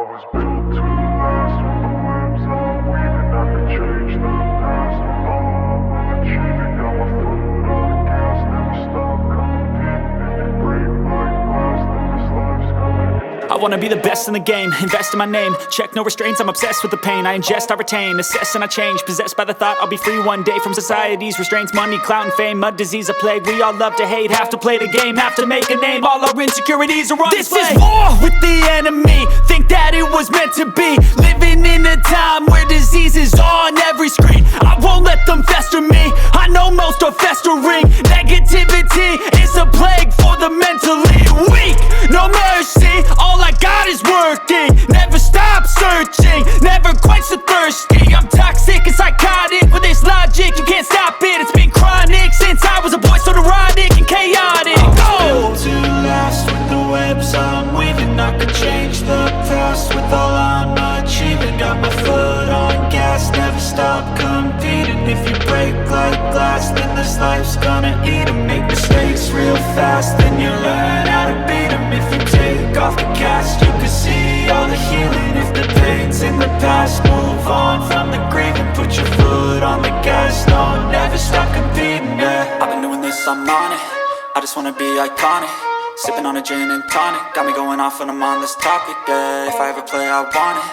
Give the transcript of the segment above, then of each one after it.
was built to last with the webs I'm weaving. I could change the past with all I'm achieving. Got my foot on the gas, never stop competing. If you break like glass, then this life's gonna end. I wanna be the best in the game, invest in my name. Check no restraints, I'm obsessed with the pain. I ingest, I retain, assess and I change. Possessed by the thought I'll be free one day from society's restraints. Money, clout and fame, mud, disease, a plague. We all love to hate, have to play the game, have to make a name. All our insecurities are on display. This is war with the enemy, think that it was meant to be. Living in a time where disease is on every screen. I won't let them fester me, I know most are festering. Negativity is a plague for the mentally weak. No mercy, all I got is working. Never stop searching, never quench the thirsty. I'm toxic and psychotic, with this logic you can't stop it. It's been chronic since I was a boy, so neurotic and chaotic. Go! Built to last with the webs I'm weaving. I could change the past with all I'm achieving. Got my foot on gas, never stop competing. If you break like glass, then this life's gonna eat 'em. Make mistakes real fast, then you learn how to beat 'em. If you take off the cast, you can see all the healing. If the pain's in the past, move on from the grave and put your foot on the gas. No, never stop competing, yeah. I've been doing this, I'm on it. I just wanna be iconic. Sipping on a gin and tonic, got me going off when I'm on this topic, yeah. If I ever play, I want it.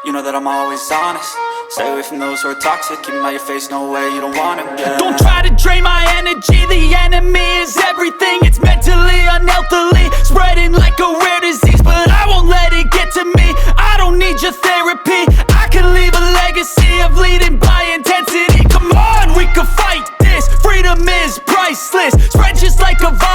You know that I'm always honest. Stay away from those who are toxic. Keep them out your face, no way, you don't want it, yeah. Don't try to drain my energy, the enemy is everything. It's mentally, unhealthily, spreading like a rare disease. But I won't let it get to me, I don't need your therapy. I can leave a legacy of leading by intensity. Come on, we can fight this, freedom is priceless. Spread just like a virus.